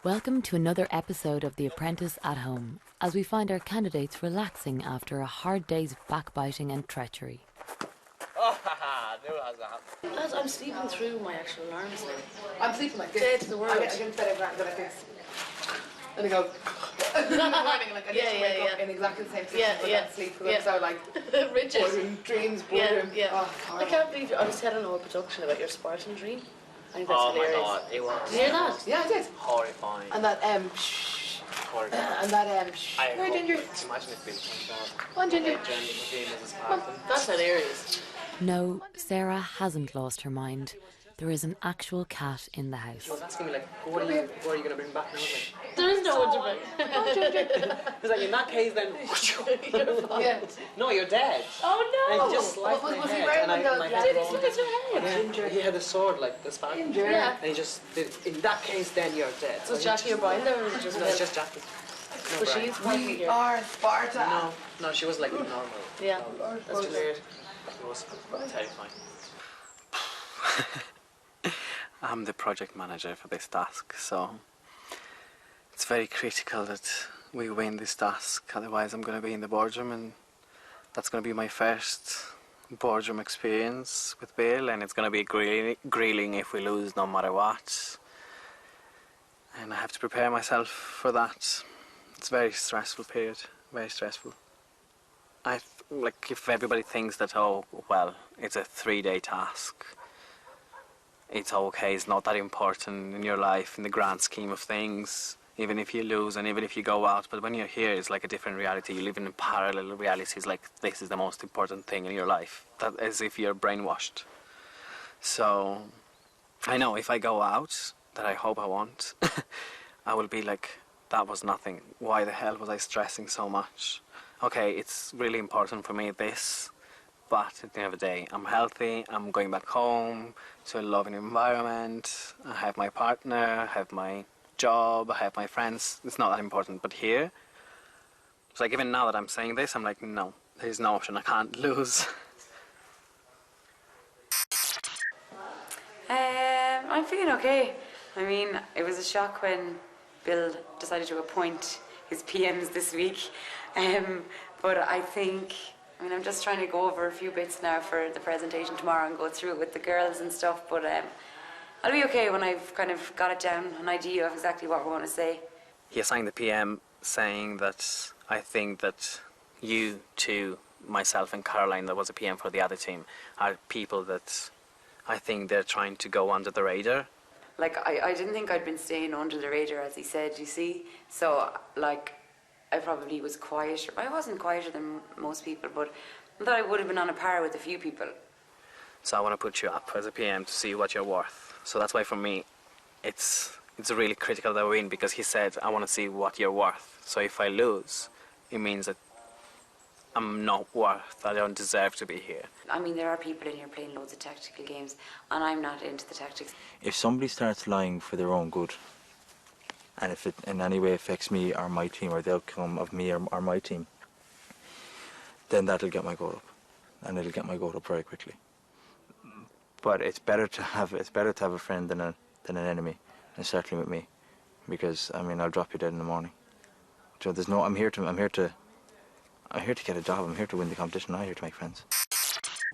Welcome to another episode of The Apprentice at Home, as we find our candidates relaxing after a hard day's backbiting and treachery. Lads, I'm sleeping through my actual alarms now. I'm sleeping like this. Dead to the world. I get better like this. And I go in the morning, like I need to wake up in exactly the same position, but not sleep because I'm so like rigid. Dreams, boredom. Oh, I can't believe I was telling our production about your Spartan dream. I think that's hilarious. Oh my god, it was. Did you hear that? Yeah, I did. Horrifying. And that Where Ginger? Imagine if Bill came out. Come on, Ginger. That's hilarious. No, Sarah hasn't lost her mind. There is an actual cat in the house. She was asking me like, what are you going to bring back now? Like, There is no one to bring. it's like, in that case then, Yeah. no, you're dead. Oh no! And he just sliced my Was he head. wearing And one of those Did he slice your head? Ginger. He had a sword like the Spartan. Ginger. Yeah. And he just did, in that case then you're dead. Was Jackie your binder or was it just No, it's just Jackie. No, Was Brian. she fighting We here? are Sparta. No, she was like normal. Yeah. That's just weird. It was terrifying. I'm the project manager for this task, so it's very critical that we win this task, otherwise I'm going to be in the boardroom and that's going to be my first boardroom experience with Bill, and it's going to be grilling if we lose no matter what, and I have to prepare myself for that. It's a very stressful period, very stressful. Like if everybody thinks that, oh well, it's a 3-day task, it's okay, it's not that important in your life in the grand scheme of things, even if you lose and even if you go out, but when you're here it's like a different reality. You live in parallel realities, like this is the most important thing in your life, that as if you're brainwashed. So I know if I go out, that I hope I won't, I will be like, that was nothing, why the hell was I stressing so much? Okay, it's really important for me this, but at the end of the day, I'm healthy, I'm going back home to a loving environment, I have my partner, I have my job, I have my friends. It's not that important, but here, it's like even now that I'm saying this, I'm like, no, there's no option, I can't lose. I'm feeling okay. I mean, it was a shock when Bill decided to appoint his PMs this week, but I think, I'm just trying to go over a few bits now for the presentation tomorrow and go through it with the girls and stuff, but I'll be okay when I've kind of got it down, an idea of exactly what we want to say. He assigned the PM saying that I think that you two, myself and Caroline, that was a PM for the other team, are people that I think they're trying to go under the radar. Like, I didn't think I'd been staying under the radar, as he said, you see. So, like, I probably was quieter. I wasn't quieter than most people, but I thought I would have been on a par with a few people. So I want to put you up as a PM to see what you're worth. So that's why for me, it's really critical that I win, because he said, I want to see what you're worth. So if I lose, it means that I'm not worth, I don't deserve to be here. I mean, there are people in here playing loads of tactical games, and I'm not into the tactics. If somebody starts lying for their own good, and if it in any way affects me or my team or the outcome of me or my team, then that'll get my goat up, and it'll get my goat up very quickly. But it's better to have a friend than an enemy, and certainly with me, because I'll drop you dead in the morning. So I'm here to get a job. I'm here to win the competition. I'm not here to make friends.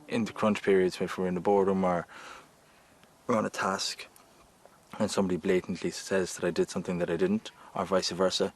In the crunch periods, if we're in the boardroom or we're on a task, and somebody blatantly says that I did something that I didn't, or vice versa,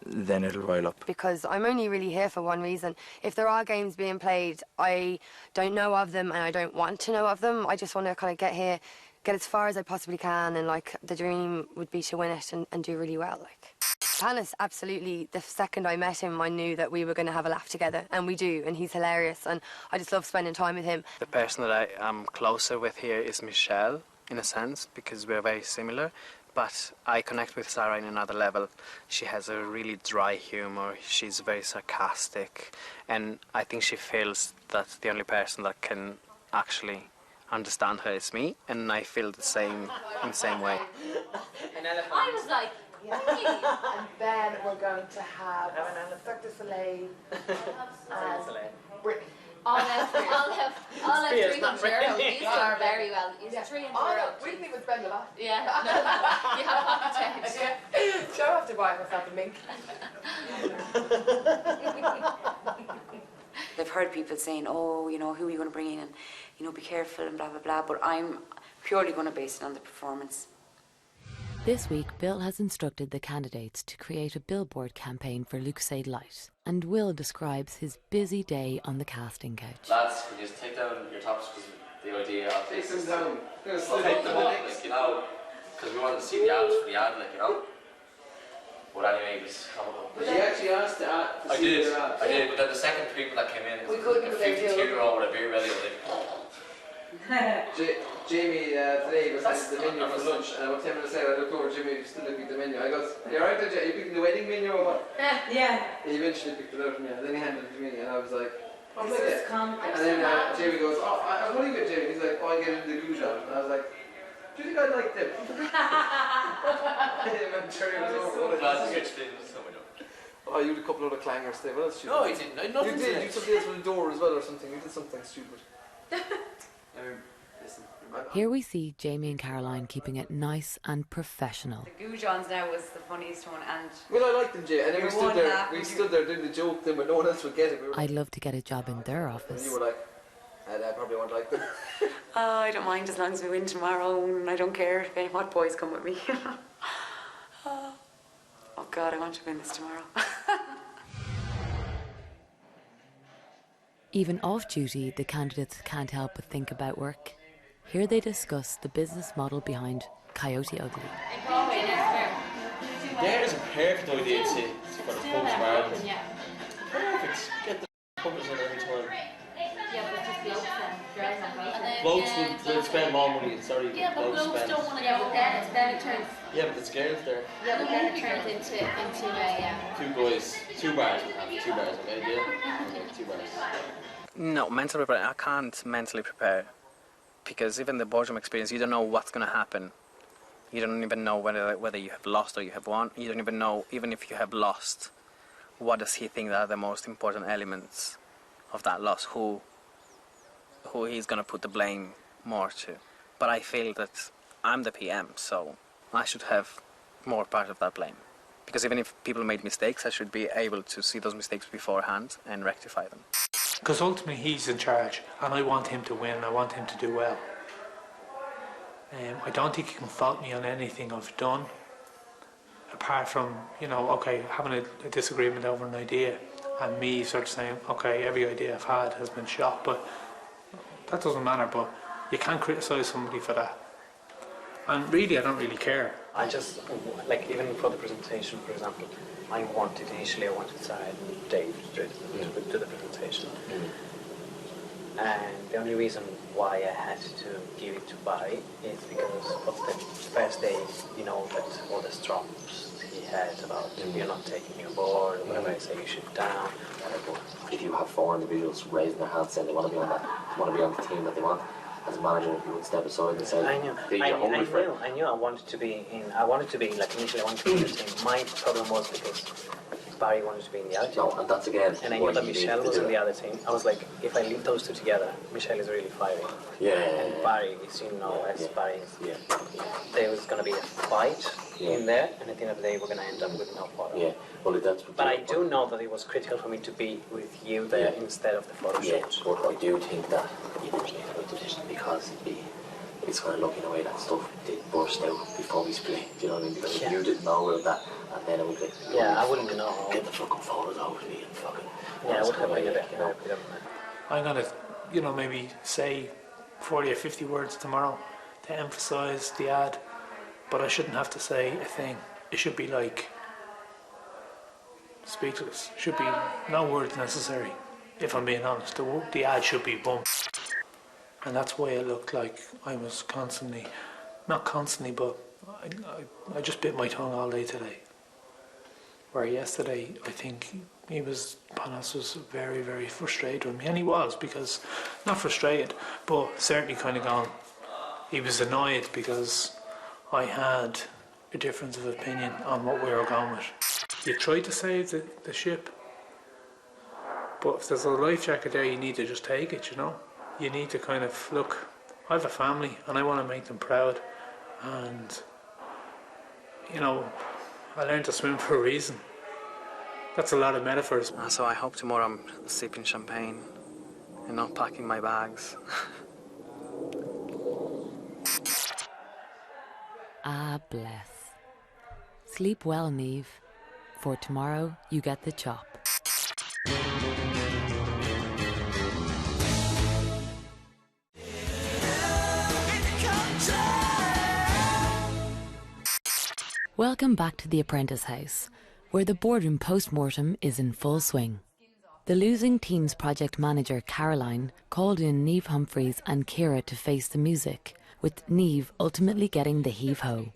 then it'll rile up. Because I'm only really here for one reason. If there are games being played, I don't know of them and I don't want to know of them. I just want to kind of get here, get as far as I possibly can, and like the dream would be to win it and do really well. Like Apprentice, absolutely. The second I met him, I knew that we were going to have a laugh together, and we do, and he's hilarious, and I just love spending time with him. The person that I am closer with here is Michelle, in a sense, because we're very similar. But I connect with Sarah in another level. She has a really dry humour, she's very sarcastic, and I think she feels that the only person that can actually understand her is me, and I feel the same in the same way. I was like, And then we're going to have Dr. Soleil and Brittany. I'll have got Yeah, 300 euro. He's done very well. He's 300 Oh, euro. no, we didn't even spend a lot. Yeah, no, you have pocket change. Yeah. So I have to buy myself a mink. I've heard people saying, oh, you know, who are you going to bring in and, you know, be careful and blah, blah, blah. But I'm purely going to base it on the performance. This week, Bill has instructed the candidates to create a billboard campaign for Lucasade Light, and Will describes his busy day on the casting couch. Lads, can you just take down your tops because the idea of Take this them down. We'll take them up, like, you know, because we wanted to see the ads for the ad, like, you know. But anyway, it was comical. But you actually asked to see their ads. I did, but then the second people that came in, We it was couldn't like a without you. 52-year-old with a beer belly, like, Jamie today was sent the menu for lunch, and about 10 minutes later I looked over, Jimmy still looking at the menu. I goes, "You alright there, Jay? You picking the wedding menu or what?" Yeah. He eventually picked it out from me, and then he handed it to me, and I was like, "Oh, This look is it." comical. And then Jamie goes, "Oh, what do you get, Jamie?" He's like, "Oh, I get into the goujon." And I was like, "Do you think I'd like them?" And Jerry was over. lads, you explained this so much. Oh, you had a couple of other clangers there. What else did you No, do? he didn't. No, You nothing did. You did something else with the door as well or something. You did something stupid. Listen. Here we see Jamie and Caroline keeping it nice and professional. The goujons now was the funniest one, and Well, I liked them, Jay. And then You're one laugh, we you- stood there doing the joke then, but no one else would get it. We were, I'd love to get a job in their and office. you were like, I probably won't like them. I don't mind as long as we win tomorrow, and I don't care if any hot boys come with me. Oh God, I want to win this tomorrow. Even off-duty, the candidates can't help but think about work. Here they discuss the business model behind Coyote Ugly. There's a perfect idea to for the pubs market. Yeah. Perfect. Get the puppets in every time. Yeah, but it's just blokes then. Girls not blokes. Blokes will spend more money. Sorry, Yeah, but blokes blokes spend. don't want to go there. Then it turns. Yeah, but there's girls there. Yeah, but then it turns into a. Two boys, 2 bars. We'll have 2 bars, okay? Yeah. Okay, 2 bars. No, mentally prepare. I can't mentally prepare because even the boardroom experience, you don't know what's going to happen. You don't even know whether you have lost or you have won. You don't even know, even if you have lost, what does he think are the most important elements of that loss? Who he's going to put the blame more to. But I feel that I'm the PM, so I should have more part of that blame. Because even if people made mistakes, I should be able to see those mistakes beforehand and rectify them. Because ultimately he's in charge and I want him to win, I want him to do well. I don't think he can fault me on anything I've done, apart from, you know, okay, having a disagreement over an idea and me sort of saying, okay, every idea I've had has been shot, but that doesn't matter, but you can't criticise somebody for that. And really, I don't really care. I just, like, even for the presentation, for example, initially I wanted to add Dave to the presentation. And the only reason why I had to give it to Barry is because of the first day, you know, that all the strops he had about you're not taking me on board, or whatever I say, you shoot down, whatever. If you have 4 individuals raising their hands saying they want to be on the team that they want, as a manager, you would step aside and say, I knew I wanted to be like initially I wanted to be in the team. My problem was because Barry wanted to be in the other team. No, and that's again. And I knew that Michelle was in the other team. I was like, if I leave those two together, Michelle is really fiery. And Barry is, you know, Barry is, there was going to be a fight in there, and at the end of the day, we're going to end up with no photo. Yeah, well, that's. But I do know that it was critical for me to be with you there instead of the photo shoot. But I do think that you didn't make a decision because it's kind of lucky in a way that stuff did burst out before we split. Do you know what I mean? Because if you didn't know about that, and then it would be I wouldn't know. Get the fucking photos out of me and fucking. I would have made it. I'm going to, you know, maybe say 40 or 50 words tomorrow to emphasise the ad, but I shouldn't have to say a thing. It should be like speechless. Should be no words necessary, if I'm being honest. The ad should be boom. And that's why it looked like I was constantly, not constantly, but I just bit my tongue all day today. Where yesterday, I think Panos was very, very frustrated with me. And he was, because, not frustrated, but certainly kind of gone. He was annoyed because I had a difference of opinion on what we were going with. You try to save the ship, but if there's a life jacket there, you need to just take it, you know? you need to kind of look. I have a family, and I want to make them proud. And you know, I learned to swim for a reason. That's a lot of metaphors. So I hope tomorrow I'm sipping champagne and not packing my bags. Ah, bless. Sleep well, Niamh, for tomorrow you get the chop. Welcome back to the Apprentice house, where the boardroom post-mortem is in full swing. The losing team's project manager, Caroline, called in Niamh Humphreys and Ciara to face the music, with Niamh ultimately getting the heave-ho.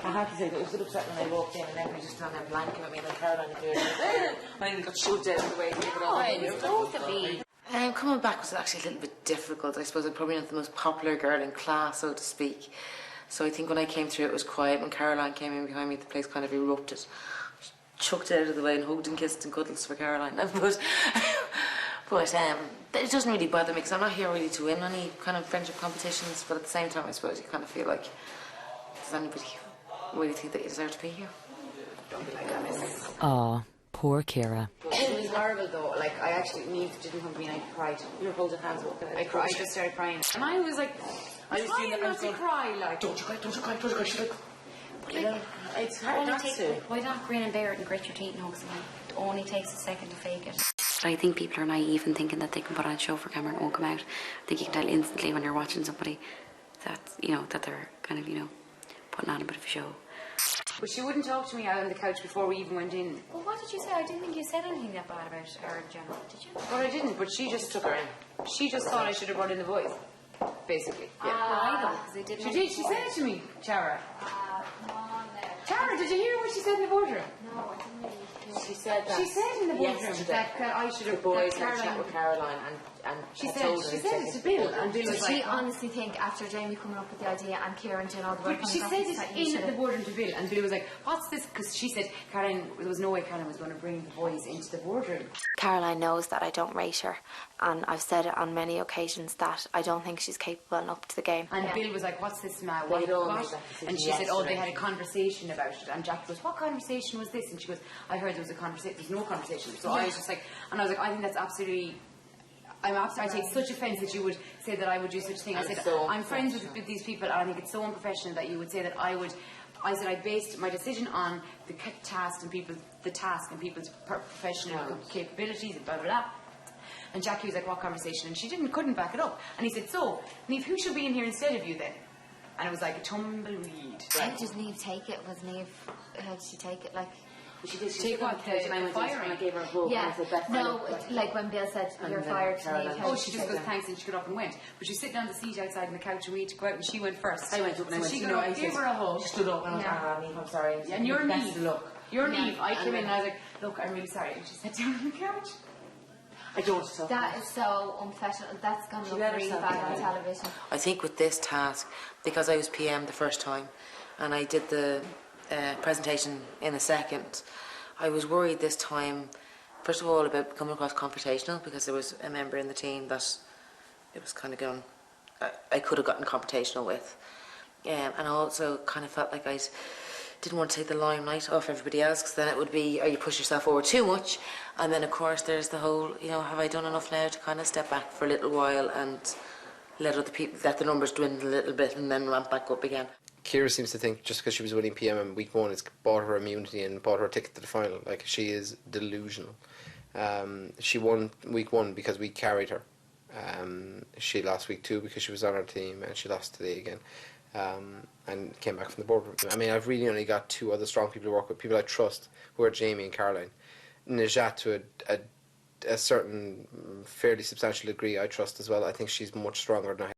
I have to say that was a bit upset when I walked in and everybody just found that blanket at me and Caroline appeared. I even got shoved out of the way to give it all. Coming back was actually a little bit difficult. I suppose I'm probably not the most popular girl in class, so to speak. So I think when I came through it was quiet. When Caroline came in behind me, the place kind of erupted. Chucked it out of the way and hugged and kissed and cuddles for Caroline. But it doesn't really bother me because I'm not here really to win any kind of friendship competitions, but at the same time I suppose you kind of feel like, does anybody really think that you deserve to be here? Don't be like that, miss. Aw, poor Ciara. It was horrible though. Like, I actually, Niamh didn't hug me and I cried. You were holding hands with me. I cried. I just started crying. And I was like, I was doing not to cry, like. Don't you cry, don't you cry, don't you cry. She's like, but like, it's hard not to. Why not grin and bear it and grit your teeth and hug someone? It only takes a second to fake it. I think people are naive in thinking that they can put on a show for camera and it won't come out. I think you can tell instantly when you're watching somebody that, you know, that they're kind of, you know, putting on a bit of a show. But she wouldn't talk to me out on the couch before we even went in. Well, what did you say? I didn't think you said anything that bad about her in general, did you? Well, I didn't, but she just took her in. She just thought I should have brought in the boys, basically. Yeah. I don't, because they didn't. She did, she said it to me, Tara. Come on there. Tara, did you hear what she said in the boardroom? No, I didn't really hear. She said that. She said in the boardroom yesterday that I should have. the boys had a chat with Caroline and she said told her she said it to Bill and Bill was Did she like, honestly think after Jamie coming up with the idea and Kieran doing all the work but on she the said graphics that it you in should the have- boardroom to Bill and Bill was like, what's this? Because she said Caroline, there was no way Caroline was going to bring the boys into the boardroom. Caroline knows that I don't rate her, and I've said it on many occasions that I don't think she's capable and up to the game. And Bill was like, what's this now? They'd all made What? that decision And she said, oh, they had a yesterday. conversation about it. And Jack goes, what conversation was this? And she goes, I heard there was a conversation. There's no conversation. So I was just like, and I was like, I think that's absolutely. I take such offence that you would say that I would do such a thing. I said, so I'm friends with these people and I think it's so unprofessional that you would say that I would. I said I based my decision on the task and people's professional capabilities and blah blah blah. And Jackie was like, what conversation? And she couldn't back it up. And he said, so, Niamh, who should be in here instead of you then? And it was like a tumbleweed. How did Niamh take it? How did she take it? Like, She did. She take what? And I went and I gave her a hug. yeah, And I said, that's no, like when Bill said you're fired to Niamh. Oh, she just goes thanks and she got up and went. But she was sitting on the seat outside on the couch and we had to go out and she went first. I went up and I went, she you got know, up, I gave said, her a hug. she stood up and I was like, Niamh, I'm sorry. Yeah, and your best Niamh. look. Your Niamh. I And came in then- and I was like, look, I'm really sorry. And she sat down on the couch. I don't talk. That is so unprofessional. That's going to look let really herself bad on down. television. I think with this task, because I was PM the first time and I did the presentation in a second, I was worried this time, first of all, about coming across confrontational because there was a member in the team that it was kind of going, I could have gotten confrontational with. And I also kind of felt like I didn't want to take the limelight off everybody else because then it would be, you push yourself forward too much. And then, of course, there's the whole, you know, have I done enough now to kind of step back for a little while and let other people, let the numbers dwindle a little bit and then ramp back up again. Ciara seems to think just because she was winning PM in week one, it's bought her immunity and bought her a ticket to the final. Like, she is delusional. She won week one because we carried her. She lost week two because she was on our team, and she lost today again. And came back from the boardroom. I mean, I've really only got two other strong people to work with, people I trust, who are Jamie and Caroline. Najat, to a certain fairly substantial degree, I trust as well. I think she's much stronger than I